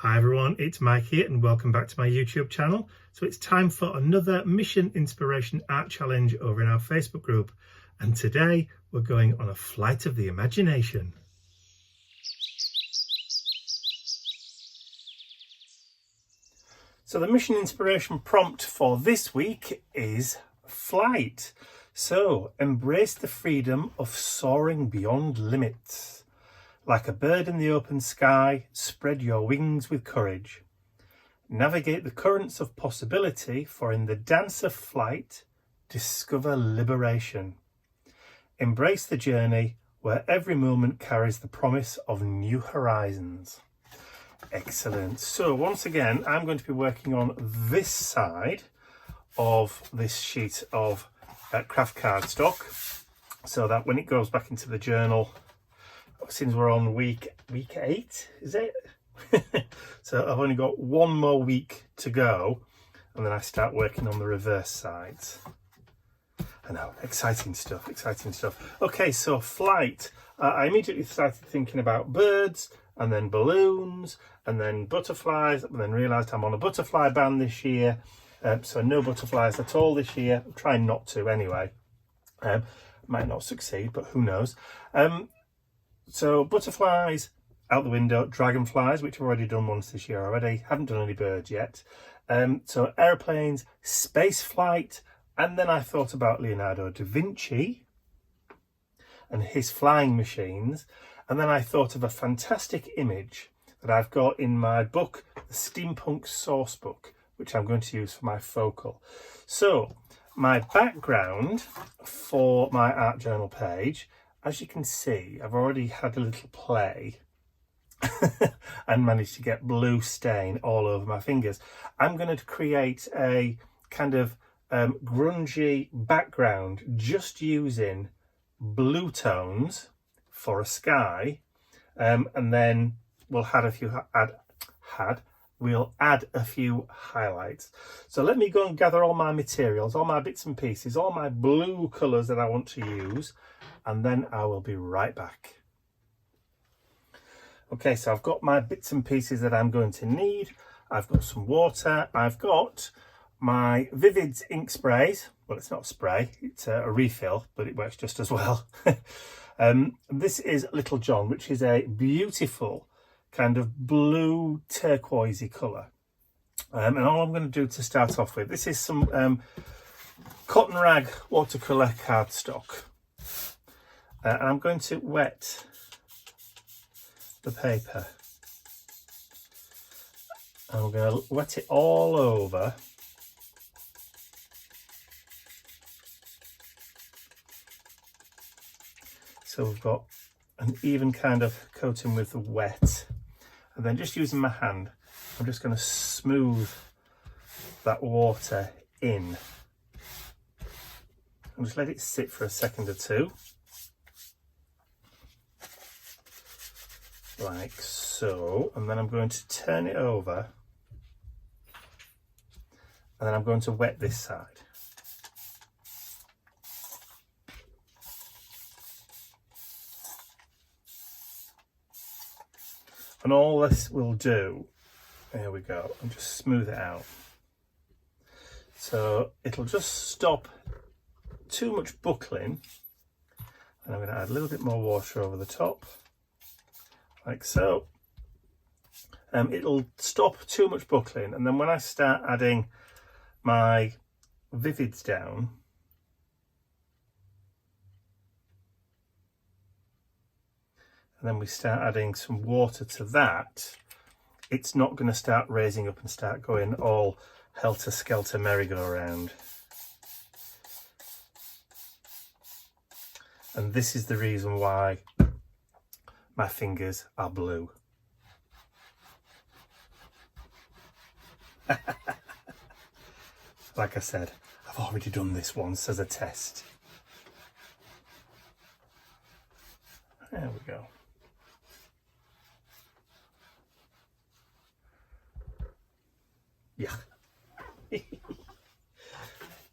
Hi everyone, it's Mike here and welcome back to my YouTube channel. So it's time for another Mission Inspiration Art Challenge over in our Facebook group. And today we're going on a flight of the imagination. So the Mission Inspiration prompt for this week is flight. So embrace the freedom of soaring beyond limits. Like a bird in the open sky, spread your wings with courage. Navigate the currents of possibility, for in the dance of flight, discover liberation. Embrace the journey where every moment carries the promise of new horizons. Excellent. So once again, I'm going to be working on this side of this sheet of craft cardstock, so that when it goes back into the journal, since we're on week 8, is it? So I've only got one more week to go, and then I start working on the reverse sides. I know, exciting stuff. Okay, so flight. I immediately started thinking about birds, and then balloons, and then butterflies, and then realised I'm on a butterfly ban this year, so no butterflies at all this year. I'm trying not to anyway. Might not succeed, but who knows. So butterflies out the window, dragonflies, which I've already done once this year already. Haven't done any birds yet. So airplanes, space flight, and then I thought about Leonardo da Vinci and his flying machines. And then I thought of a fantastic image that I've got in my book, the Steampunk Source Book, which I'm going to use for my focal. So my background for my art journal page, as you can see, I've already had a little play and managed to get blue stain all over my fingers. I'm going to create a kind of grungy background just using blue tones for a sky, and then we'll add a few highlights. So let me go and gather all my materials, all my bits and pieces, all my blue colours that I want to use, and then I will be right back. Okay, so I've got my bits and pieces that I'm going to need. I've got some water, I've got my Vivids ink sprays. Well, it's not a spray, it's a refill, but it works just as well. This is Little John, which is a beautiful kind of blue turquoisey colour. And all I'm going to do to start off with, this is some cotton rag watercolour cardstock. And I'm going to wet the paper. And we're going to wet it all over. So we've got an even kind of coating with the wet. And then just using my hand, I'm just going to smooth that water in. And just let it sit for a second or two. Like so. And then I'm going to turn it over. And then I'm going to wet this side. And all this will do, there we go, and just smooth it out. So it'll just stop too much buckling. And I'm going to add a little bit more water over the top, like so. It'll stop too much buckling. And then when I start adding my Vivids down, and then we start adding some water to that, it's not going to start raising up and start going all helter-skelter merry-go-round. And this is the reason why my fingers are blue. Like I said, I've already done this once as a test. There we go. Yeah.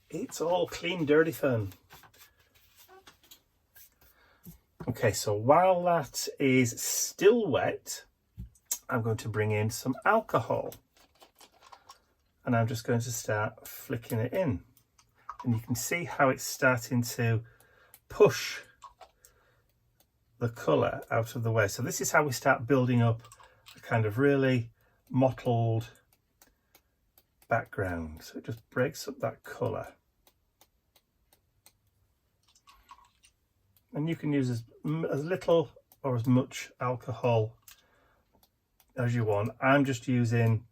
It's all clean, dirty fun. Okay, so while that is still wet, I'm going to bring in some alcohol, and I'm just going to start flicking it in, and you can see how it's starting to push the colour out of the way. So this is how we start building up a kind of really mottled background. So it just breaks up that colour. And you can use as little or as much alcohol as you want. I'm just using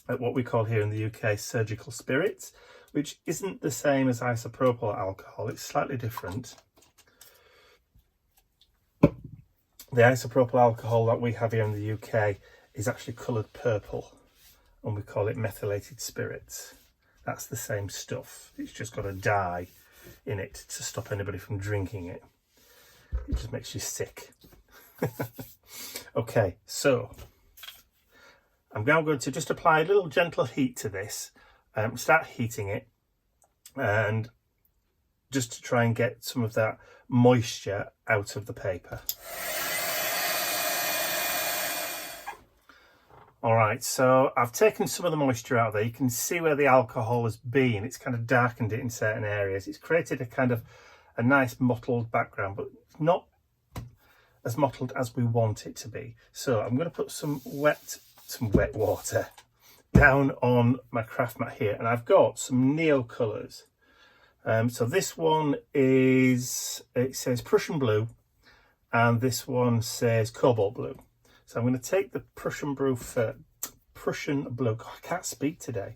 what we call here in the UK surgical spirits, which isn't the same as isopropyl alcohol. It's slightly different. The isopropyl alcohol that we have here in the UK is actually coloured purple, and we call it methylated spirits. That's the same stuff. It's just got a dye in it to stop anybody from drinking it. It just makes you sick. Okay, so I'm now going to just apply a little gentle heat to this, start heating it, and just to try and get some of that moisture out of the paper. All right, so I've taken some of the moisture out there. You can see where the alcohol has been. It's kind of darkened it in certain areas. It's created a kind of a nice mottled background, but not as mottled as we want it to be. So I'm going to put some wet water down on my craft mat here, and I've got some neo colours. So this one is, it says Prussian blue, and this one says cobalt blue. So I'm going to take the Prussian blue, God, I can't speak today.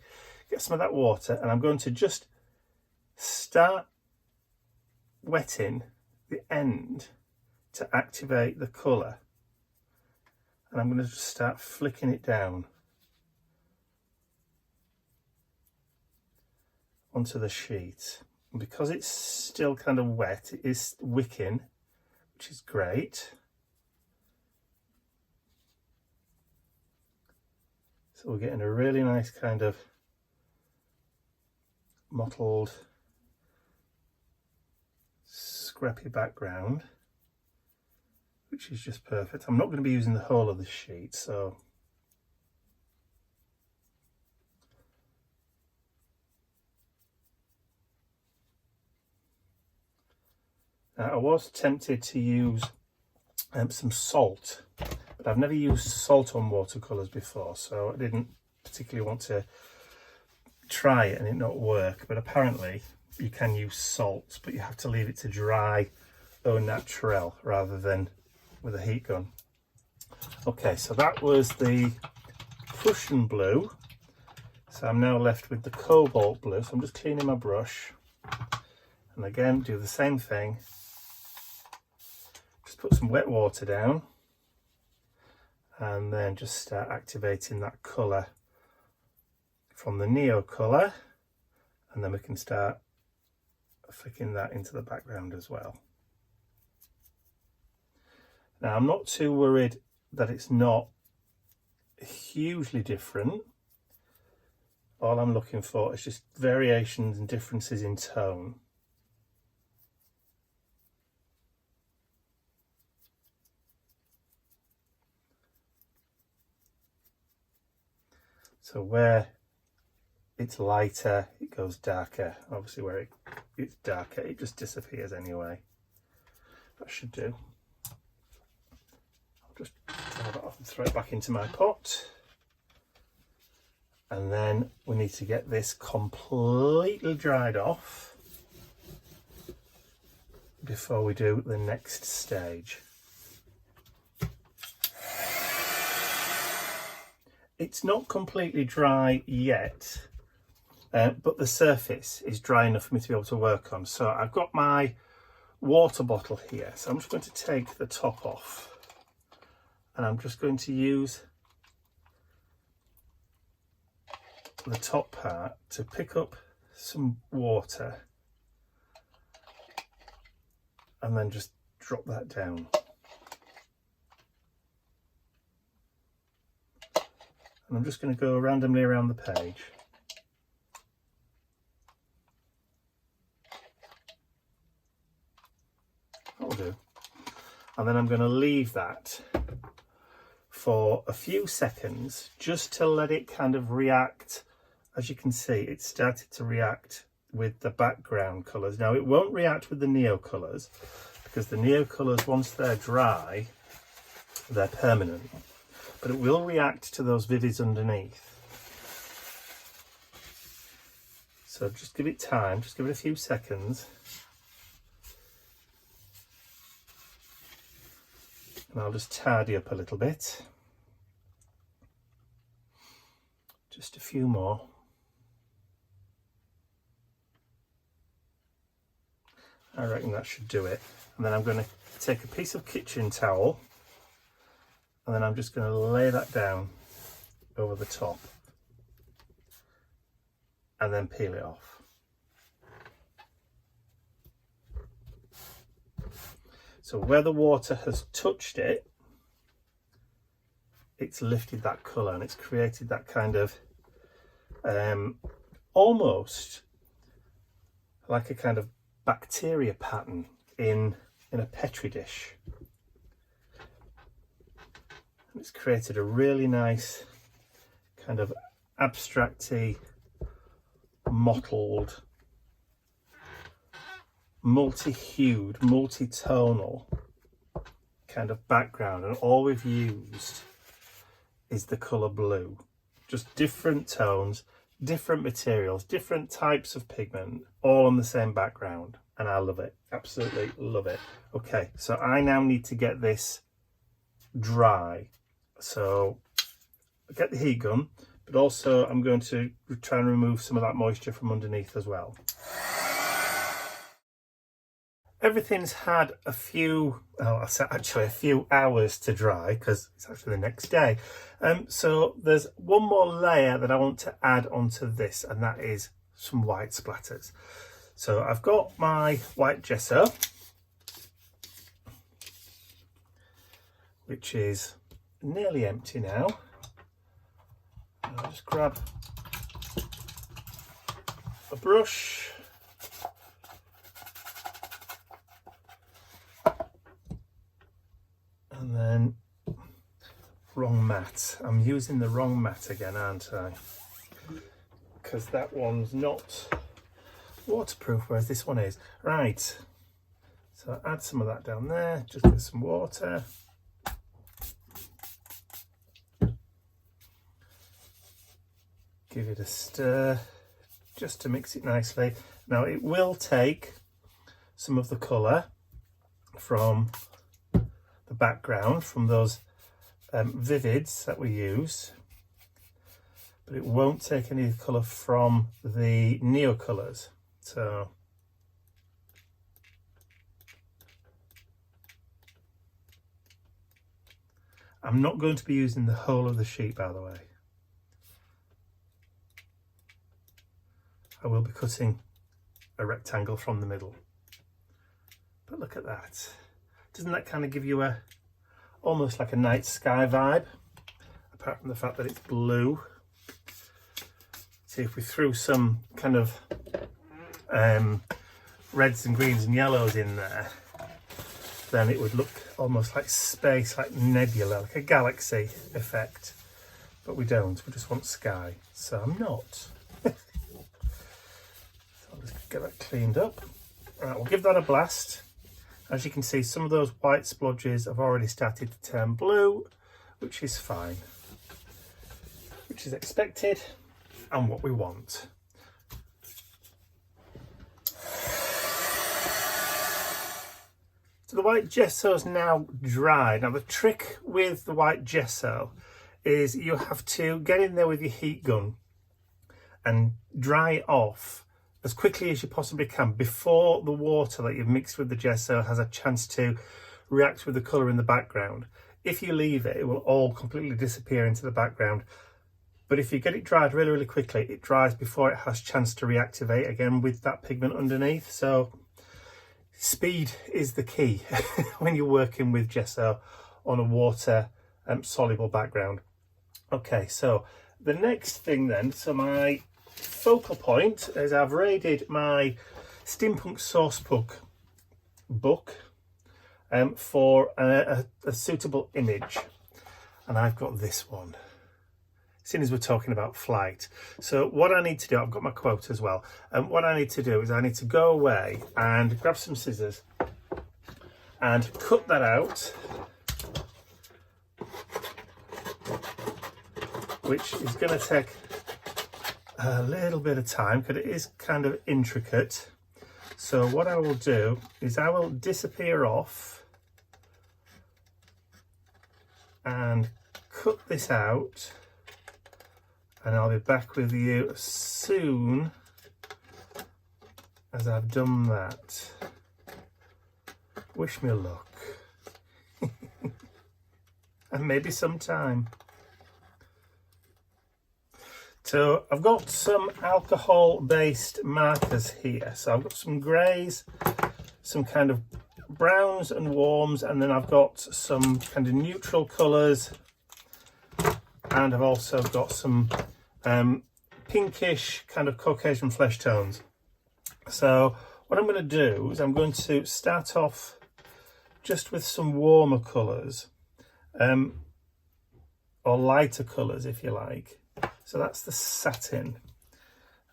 Get some of that water, and I'm going to just start wetting the end to activate the colour. And I'm going to just start flicking it down onto the sheet. And because it's still kind of wet, it is wicking, which is great. So we're getting a really nice kind of mottled, scrappy background, which is just perfect. I'm not going to be using the whole of the sheet, so now, I was tempted to use some salt, but I've never used salt on watercolours before, so I didn't particularly want to try it and it not work. But apparently you can use salt, but you have to leave it to dry au naturel rather than with a heat gun. Okay, so that was the Prussian blue. So I'm now left with the cobalt blue. So I'm just cleaning my brush, and again do the same thing. Just put some wet water down, and then just start activating that colour from the neo colour, and then we can start flicking that into the background as well. Now, I'm not too worried that it's not hugely different. All I'm looking for is just variations and differences in tone. So where it's lighter, it goes darker. Obviously where it's darker, it just disappears anyway. That should do. I'll just draw that off and throw it back into my pot. And then we need to get this completely dried off before we do the next stage. It's not completely dry yet, but the surface is dry enough for me to be able to work on. So I've got my water bottle here. So I'm just going to take the top off, and I'm just going to use the top part to pick up some water and then just drop that down. And I'm just going to go randomly around the page. That'll do. And then I'm going to leave that for a few seconds just to let it kind of react. As you can see, it started to react with the background colours. Now it won't react with the neo colours because the neo colours, once they're dry, they're permanent, but it will react to those vivids underneath. So just give it time, just give it a few seconds. And I'll just tidy up a little bit. Just a few more. I reckon that should do it. And then I'm going to take a piece of kitchen towel and then I'm just going to lay that down over the top and then peel it off. So where the water has touched it, it's lifted that colour and it's created that kind of almost like a kind of bacteria pattern in a petri dish. It's created a really nice kind of abstracty, mottled, multi-hued, multi-tonal kind of background, and all we've used is the colour blue. Just different tones, different materials, different types of pigment, all on the same background, and I love it, absolutely love it. Okay, so I now need to get this dry, so I get the heat gun, but also I'm going to try and remove some of that moisture from underneath as well. Everything's had a few hours to dry because it's actually the next day. So there's one more layer that I want to add onto this, and that is some white splatters. So I've got my white gesso, which is nearly empty now. I'll just grab a brush. And then wrong mat. I'm using the wrong mat again, aren't I? Because that one's not waterproof, whereas this one is. Right. So add some of that down there, just with some water. Give it a stir, just to mix it nicely. Now it will take some of the colour from the background, from those vivids that we use, but it won't take any of the colour from the neo colours. So I'm not going to be using the whole of the sheet, by the way. I will be cutting a rectangle from the middle. But look at that. Doesn't that kind of give you almost like a night sky vibe? Apart from the fact that it's blue. See, if we threw some kind of reds and greens and yellows in there, then it would look almost like space, like nebula, like a galaxy effect. But we don't, we just want sky. So I'm not. So I'll just get that cleaned up. Right, we'll give that a blast. As you can see, some of those white splodges have already started to turn blue, which is fine, which is expected and what we want. So the white gesso is now dry. Now the trick with the white gesso is you have to get in there with your heat gun and dry it off as quickly as you possibly can before the water that you've mixed with the gesso has a chance to react with the colour in the background. If you leave it, it will all completely disappear into the background. But if you get it dried really, really quickly, it dries before it has a chance to reactivate again with that pigment underneath. So speed is the key when you're working with gesso on a water soluble background. Okay, so the next thing then, so my focal point is I've raided my Steampunk Sourcebook book for a suitable image. and I've got this one. Seeing as we're talking about flight. So what I need to do, I've got my quote as well, and what I need to do is I need to go away and grab some scissors and cut that out, which is going to take a little bit of time because it is kind of intricate. So what I will do is I will disappear off and cut this out, and I'll be back with you as soon as I've done that. Wish me luck. And maybe some time. So I've got some alcohol-based markers here. So I've got some greys, some kind of browns and warms, and then I've got some kind of neutral colours, and I've also got some pinkish kind of Caucasian flesh tones. So what I'm going to do is I'm going to start off just with some warmer colours, or lighter colours if you like. So that's the satin.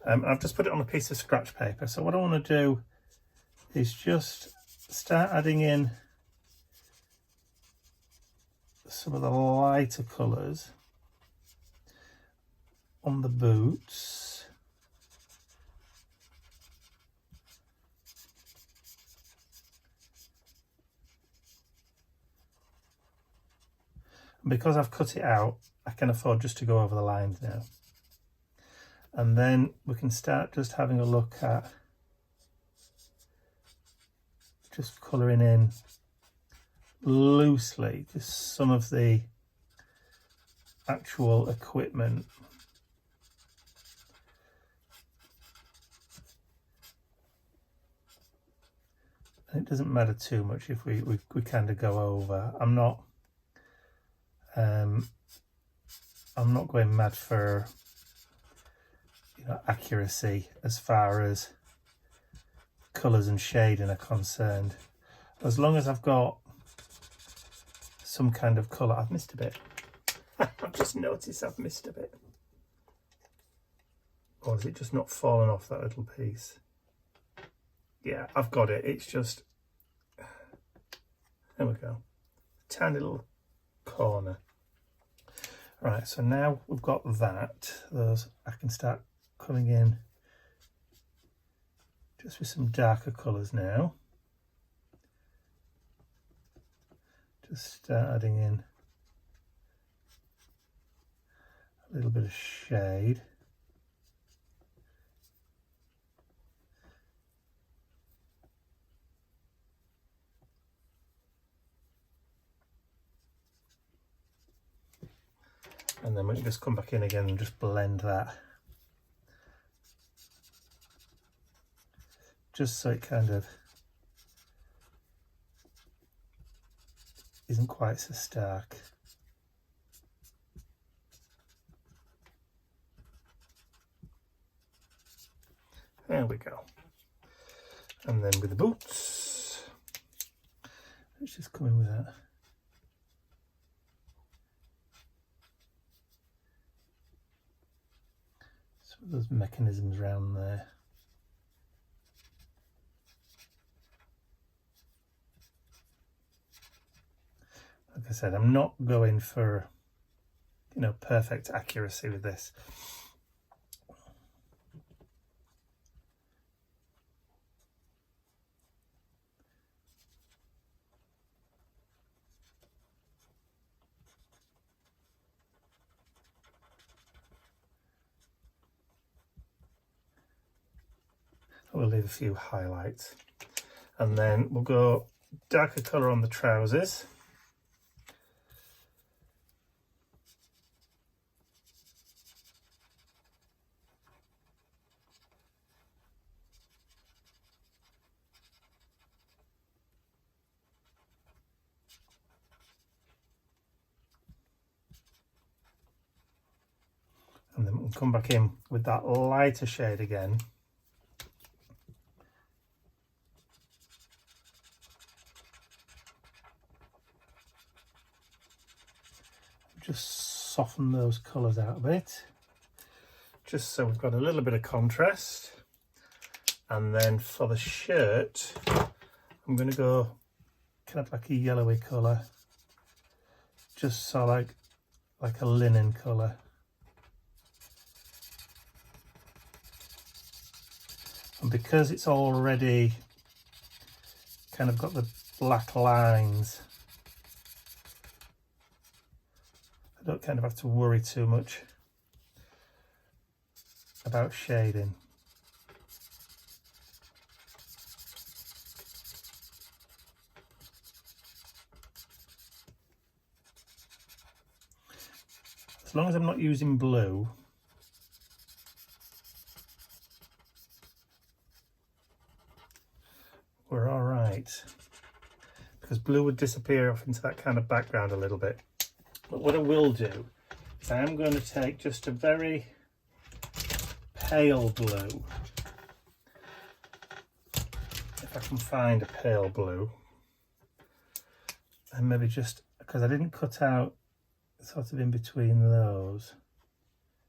I've just put it on a piece of scratch paper. So what I want to do is just start adding in some of the lighter colours on the boots. And because I've cut it out, I can afford just to go over the lines now. And then we can start just having a look at just colouring in loosely just some of the actual equipment. And it doesn't matter too much if we kind of go over. I'm not going mad for, you know, accuracy as far as colours and shading are concerned. As long as I've got some kind of colour. I've missed a bit. I've just noticed I've missed a bit. Or is it just not fallen off that little piece? Yeah, I've got it. It's just, there we go. Tiny little corner. Right, so now we've got that, I can start coming in just with some darker colours now. Just start adding in a little bit of shade. And then we can just come back in again and just blend that. Just so it kind of isn't quite so stark. There we go. And then with the boots, let's just come in with that. Those mechanisms around there. Like I said, I'm not going for, you know, perfect accuracy with this. We'll leave a few highlights, and then we'll go darker colour on the trousers. And then we'll come back in with that lighter shade again. soften those colours out a bit, just so we've got a little bit of contrast. And then for the shirt, I'm going to go kind of like a yellowy colour, just so like a linen colour. And because it's already kind of got the black lines, I don't kind of have to worry too much about shading. As long as I'm not using blue, we're all right, because blue would disappear off into that kind of background a little bit. But what I will do is I am going to take just a very pale blue, if I can find a pale blue, and maybe just, because I didn't cut out sort of in between those,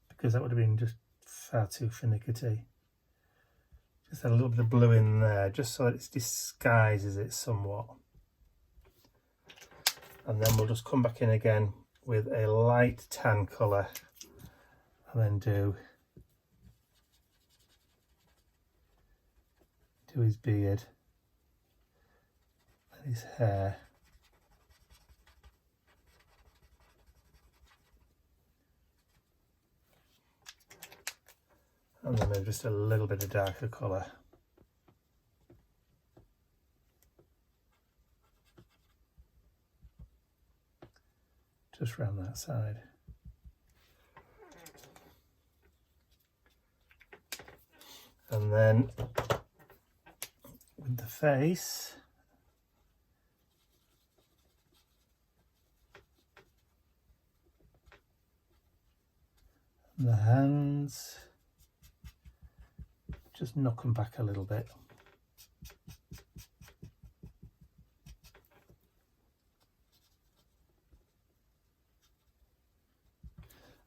because that would have been just far too finicky. Just add a little bit of blue in there, just so that it disguises it somewhat. And then we'll just come back in again with a light tan colour, and then do his beard and his hair. And then maybe just a little bit of darker colour. Just round that side. And then with the face, and the hands, just knock them back a little bit.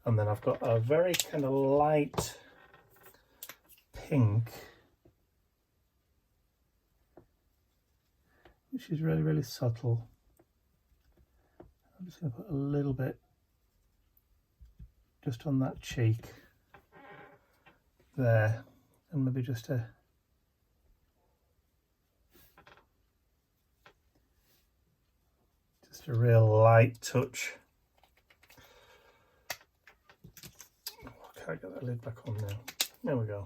And then I've got a very kind of light pink, which is really, really subtle. I'm just going to put a little bit just on that cheek there, and maybe just a real light touch. I can't get that lid back on now. There we go.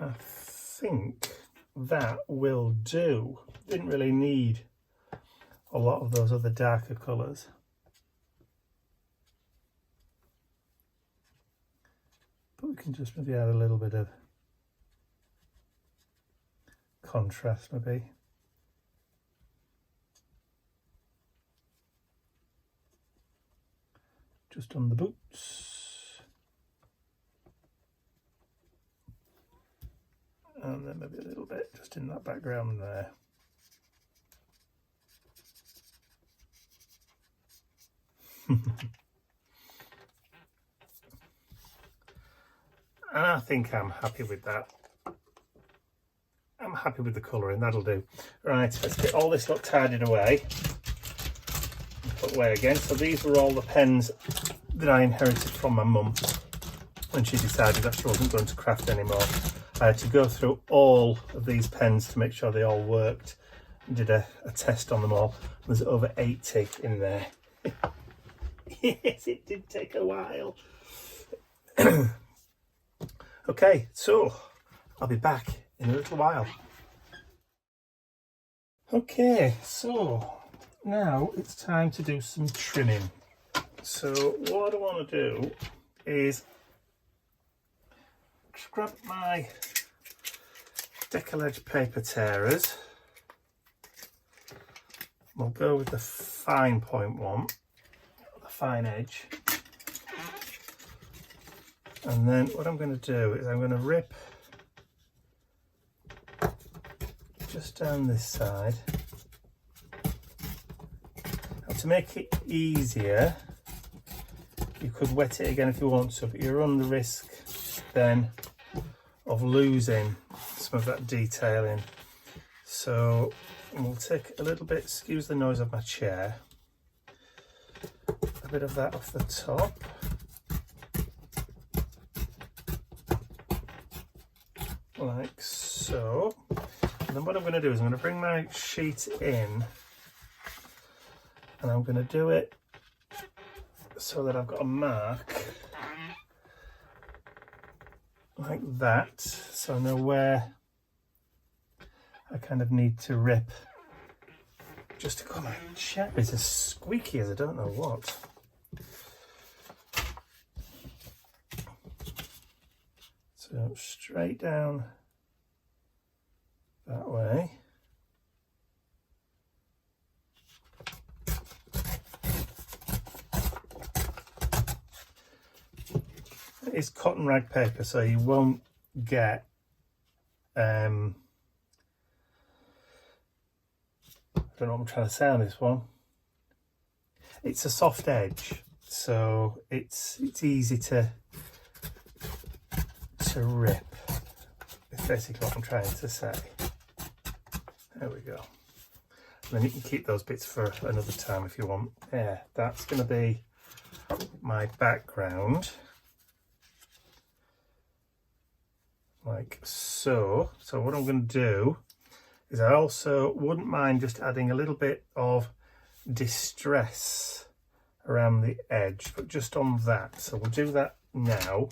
I think that will do. Didn't really need a lot of those other darker colours. But we can just maybe add a little bit of contrast maybe. Just on the boots. And then maybe a little bit just in that background there. And I think I'm happy with that. I'm happy with the colouring, that'll do. Right, let's get all this lot tidied away. Put away again. So these were all the pens that I inherited from my mum when she decided that she wasn't going to craft anymore. I had to go through all of these pens to make sure they all worked, and did a test on them all. There's over 80 in there. Yes, it did take a while. Okay, so I'll be back in a little while. Okay, so now it's time to do some trimming. So what I want to do is just grab my Deakin edge paper tearers. We'll go with the fine point one, the fine edge. And then what I'm going to do is I'm going to rip just down this side. Now, to make it easier, you could wet it again if you want to, but you run the risk then of losing some of that detailing. So we'll take a little bit, excuse the noise of my chair, a bit of that off the top. Like so. And then what I'm going to do is I'm going to bring my sheet in, and I'm going to do it so that I've got a mark like that, so I know where I kind of need to rip. Just to come, my chair is as squeaky as I don't know what. So straight down that way. It is cotton rag paper, so you won't get I don't know what I'm trying to say on this one. It's a soft edge, so it's easy to rip. It's basically what I'm trying to say. There we go. And then you can keep those bits for another time if you want. Yeah, that's going to be my background. Like so. So what I'm going to do is I also wouldn't mind just adding a little bit of distress around the edge, but just on that. So we'll do that now.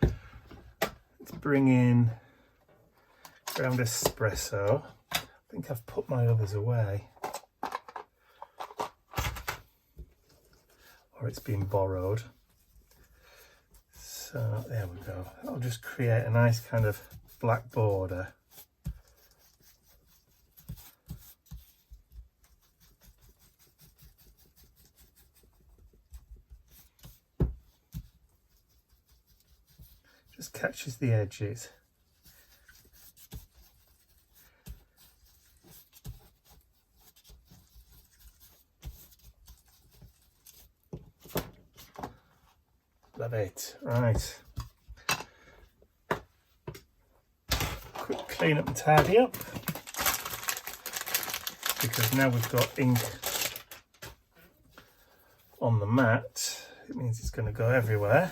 Let's bring in ground espresso. I think I've put my others away, or it's been borrowed. So there we go. I'll just create a nice kind of black border. Just catches the edges. Love it. Right. Quick clean up and tidy up, because now we've got ink on the mat. It means it's going to go everywhere.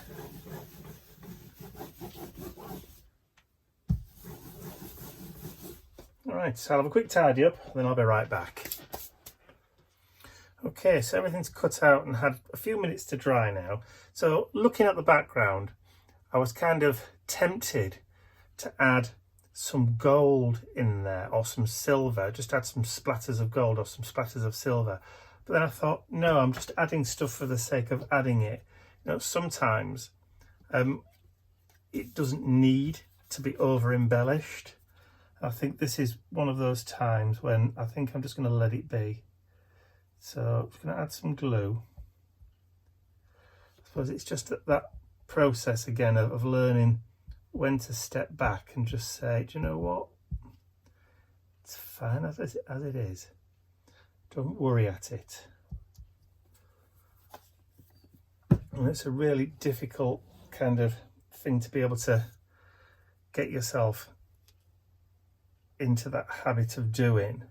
Alright, so I'll have a quick tidy up, then I'll be right back. Okay, so everything's cut out and had a few minutes to dry now. So looking at the background, I was kind of tempted to add some gold in there, or some silver, just add some splatters of gold or some splatters of silver. But then I thought, no, I'm just adding stuff for the sake of adding it. You know, sometimes it doesn't need to be over embellished. I think this is one of those times when I think I'm just going to let it be. So I'm just going to add some glue. I suppose it's just that process again of learning when to step back and just say, do you know what? It's fine as it is. Don't worry at it. And it's a really difficult kind of thing to be able to get yourself into that habit of doing,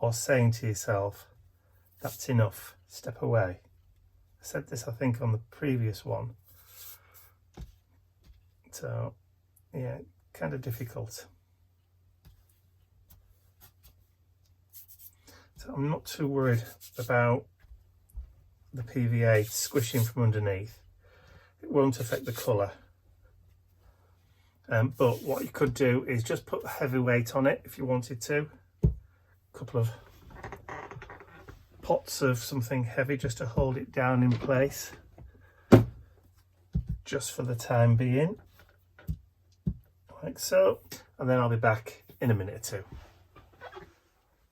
or saying to yourself, that's enough, step away. I said this, I think, on the previous one. So, yeah, kind of difficult. So I'm not too worried about the PVA squishing from underneath. It won't affect the colour. But what you could do is just put heavy weight on it if you wanted to. A couple of pots of something heavy just to hold it down in place, just for the time being, like so. And then I'll be back in a minute or two.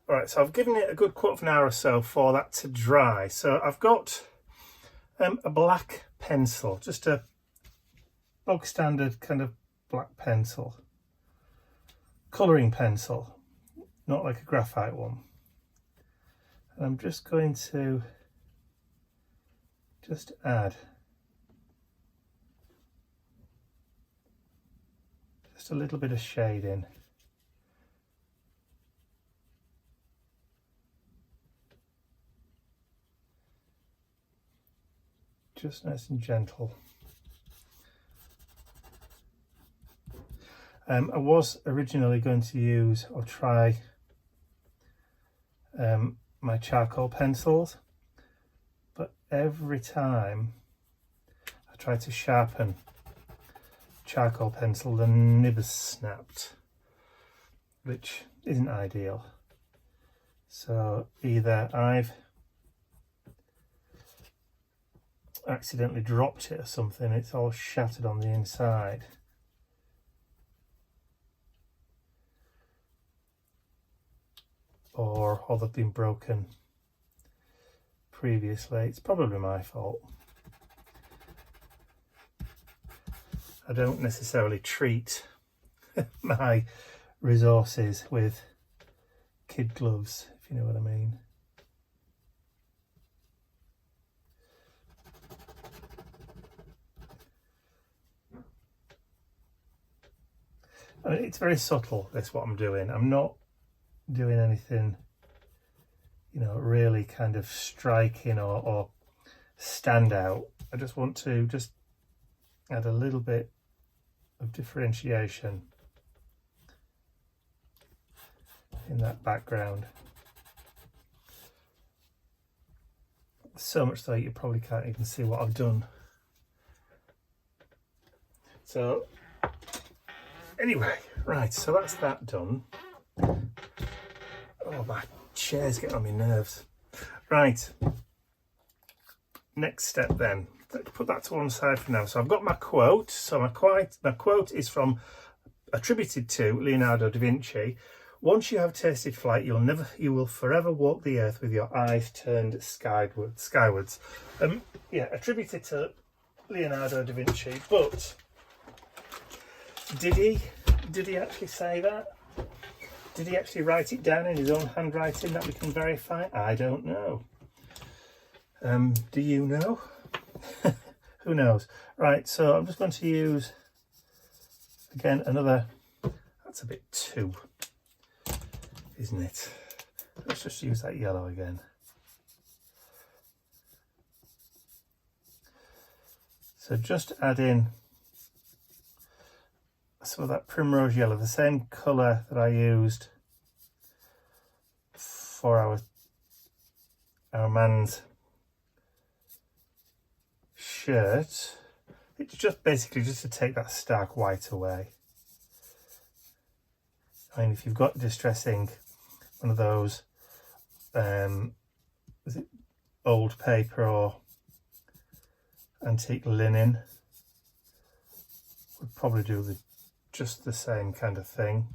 Alright, so I've given it a good quarter of an hour or so for that to dry. So I've got a black pencil, just a bog standard kind of black pencil, colouring pencil, not like a graphite one. And I'm just going to add just a little bit of shade in. Just nice and gentle. I was originally going to use or try my charcoal pencils, but every time I try to sharpen charcoal pencil, the nib has snapped, which isn't ideal. So either I've accidentally dropped it or something, it's all shattered on the inside, or they've been broken previously. It's probably my fault. I don't necessarily treat my resources with kid gloves, if you know what I mean. I mean, it's very subtle, this, what I'm doing. I'm not doing anything, you know, really kind of striking or stand out. I just want to just add a little bit of differentiation in that background. So much so you probably can't even see what I've done. So anyway, right, so that's that done. Oh, my chair's getting on my nerves. Right, next step then. Let's put that to one side for now. So I've got my quote. So my quote is attributed to Leonardo da Vinci. Once you have tasted flight, you will forever walk the earth with your eyes turned skywards. Yeah, attributed to Leonardo da Vinci. But did he actually say that? Did he actually write it down in his own handwriting that we can verify? I don't know. Do you know? Who knows? Right, so I'm just going to use, again, another, that's a bit too, isn't it? Let's just use that yellow again. So just add in some of that primrose yellow, the same colour that I used for our man's shirt. It's just basically just to take that stark white away. I mean, if you've got distressing, one of those is it old paper or antique linen, would probably do just the same kind of thing.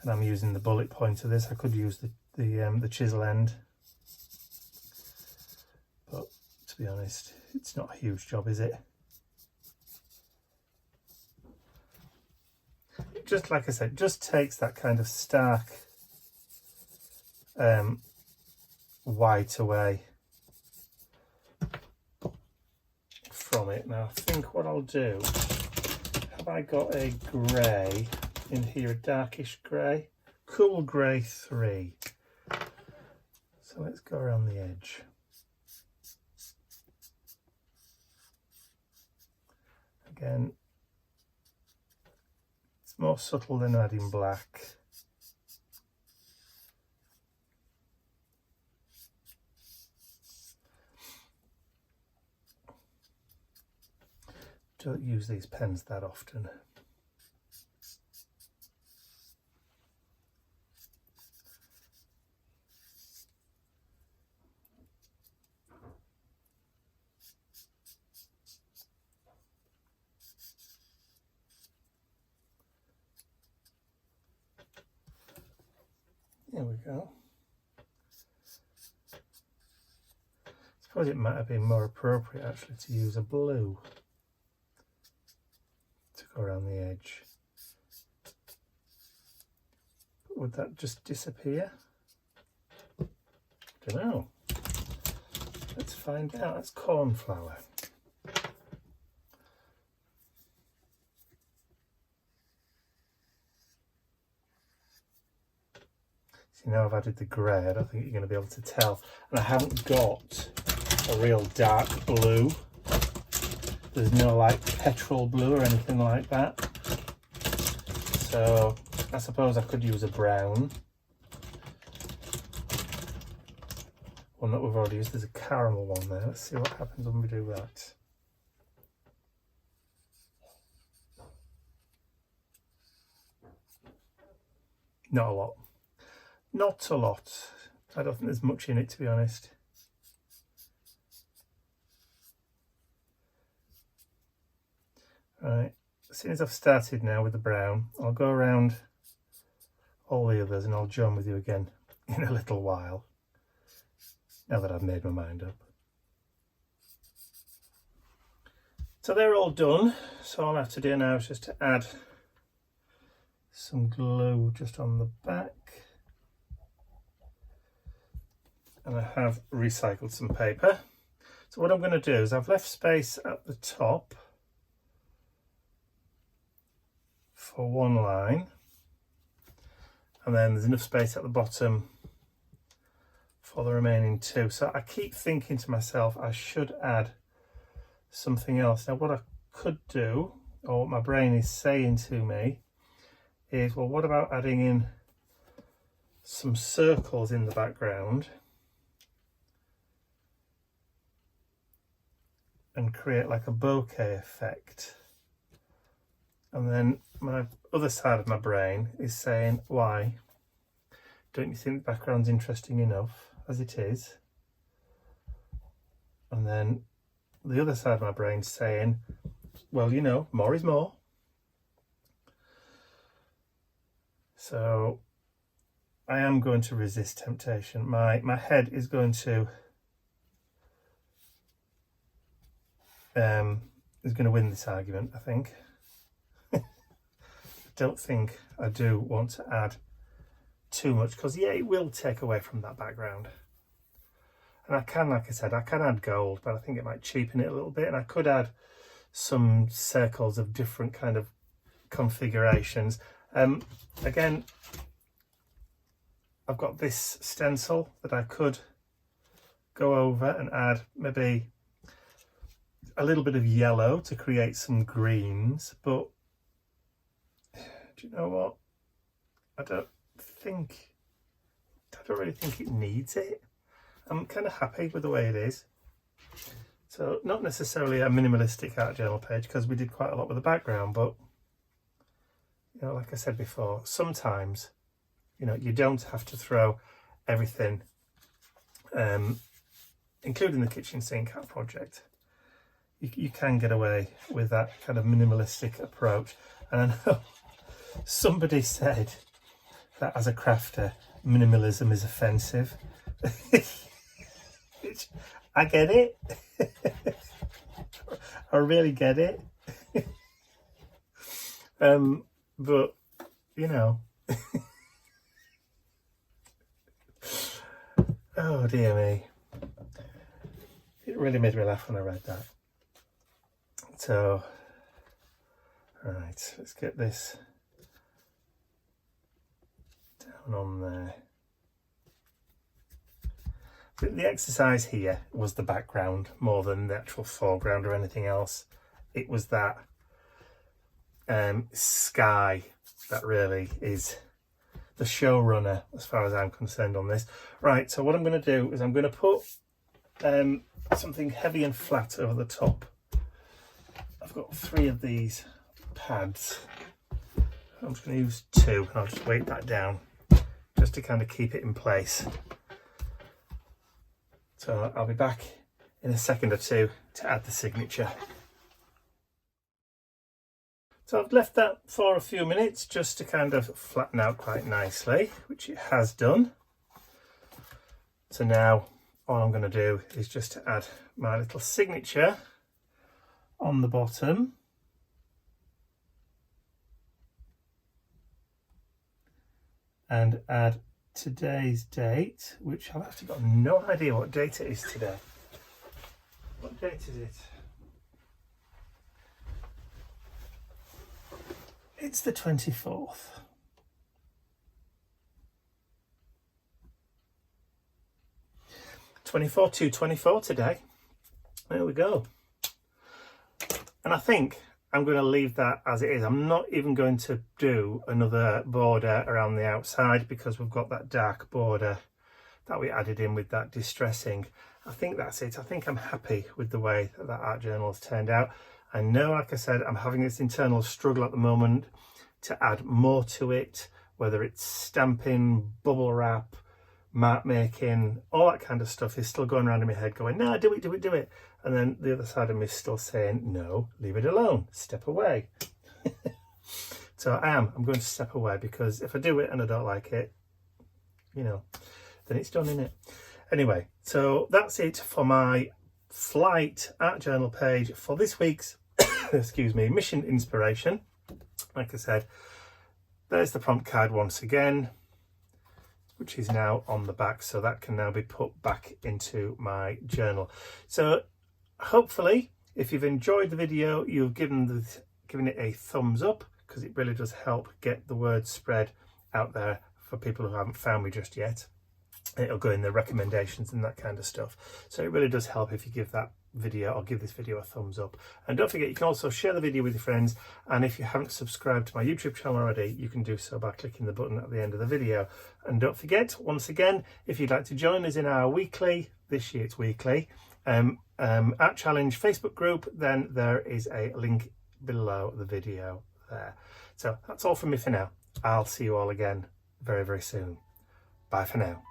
And I'm using the bullet point of this. I could use the chisel end, but to be honest, it's not a huge job, is it? Just like I said, just takes that kind of stark white away from it. Now I think what I'll do, have I got a grey in here, a darkish grey? Cool grey 3. So let's go around the edge. Again, it's more subtle than adding black. Don't use these pens that often. There we go. I suppose it might have been more appropriate actually to use a blue. go around the edge. Would that just disappear? Don't know. Let's find out. That's cornflower. See, now I've added the grey, I don't think you're going to be able to tell. And I haven't got a real dark blue. There's no like petrol blue or anything like that. So I suppose I could use a brown. One that we've already used. There's a caramel one there. Let's see what happens when we do that. Not a lot. Not a lot. I don't think there's much in it, to be honest. Right, as soon as I've started now with the brown, I'll go around all the others and I'll join with you again in a little while, now that I've made my mind up. So they're all done, so all I have to do now is just to add some glue just on the back. And I have recycled some paper. So what I'm going to do is I've left space at the top for one line, and then there's enough space at the bottom for the remaining two. So I keep thinking to myself I should add something else. Now what I could do, or what my brain is saying to me, is, well, what about adding in some circles in the background and create like a bokeh effect? And then my other side of my brain is saying, why? Don't you think the background's interesting enough as it is? And then the other side of my brain's saying, well, you know, more is more. So I am going to resist temptation. My head is going to win this argument, I think. Don't think I do want to add too much, because yeah, it will take away from that background. And I can, like I said, I can add gold, but I think it might cheapen it a little bit. And I could add some circles of different kind of configurations. Again, I've got this stencil that I could go over and add maybe a little bit of yellow to create some greens, but do you know what? I don't really think it needs it. I'm kind of happy with the way it is. So not necessarily a minimalistic art journal page, because we did quite a lot with the background, but you know, like I said before, sometimes, you know, you don't have to throw everything, including the kitchen sink art project. You can get away with that kind of minimalistic approach. And I know somebody said that as a crafter, minimalism is offensive. I get it. I really get it. But, you know. Oh, dear me. It really made me laugh when I read that. So, right, let's get this down on there. The exercise here was the background more than the actual foreground or anything else. It was that sky that really is the showrunner as far as I'm concerned on this. Right, so what I'm going to do is I'm going to put something heavy and flat over the top. I've got 3 of these pads. I'm just going to use 2 and I'll just weight that down just to kind of keep it in place. So I'll be back in a second or two to add the signature. So I've left that for a few minutes just to kind of flatten out quite nicely, which it has done. So now all I'm going to do is just to add my little signature on the bottom. and add today's date, which I've actually got no idea what date it is today. What date is it? It's the 24th. (24/2/24) today. There we go. And I think I'm going to leave that as it is. I'm not even going to do another border around the outside because we've got that dark border that we added in with that distressing. I think that's it. I think I'm happy with the way that art journal has turned out. I know, like I said, I'm having this internal struggle at the moment to add more to it, whether it's stamping, bubble wrap, mark making, all that kind of stuff is still going around in my head going, no, do it, do it, do it. And then the other side of me is still saying, no, leave it alone, step away. So I'm going to step away, because if I do it and I don't like it, you know, then it's done, innit? Anyway, so that's it for my flight art journal page for this week's, excuse me, mission inspiration. Like I said, there's the prompt card once again, which is now on the back, so that can now be put back into my journal. So hopefully, if you've enjoyed the video, you've given it a thumbs up, because it really does help get the word spread out there for people who haven't found me just yet. It'll go in the recommendations and that kind of stuff. So it really does help if you give that video, or give this video, a thumbs up. And don't forget, you can also share the video with your friends, and if you haven't subscribed to my YouTube channel already, you can do so by clicking the button at the end of the video. And don't forget, once again, if you'd like to join us in our weekly, this year it's weekly, art challenge Facebook group, then there is a link below the video there. So that's all from me for now. I'll see you all again very, very soon. Bye for now.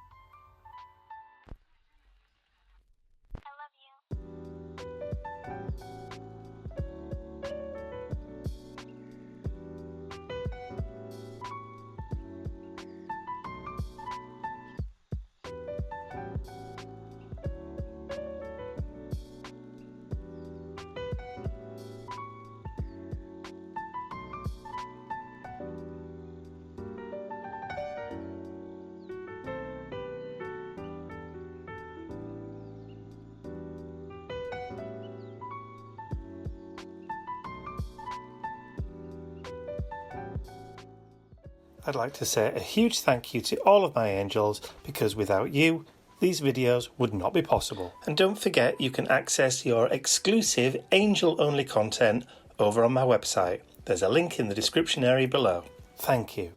I'd like to say a huge thank you to all of my angels, because without you, these videos would not be possible. And don't forget, you can access your exclusive angel-only content over on my website. There's a link in the description area below. Thank you.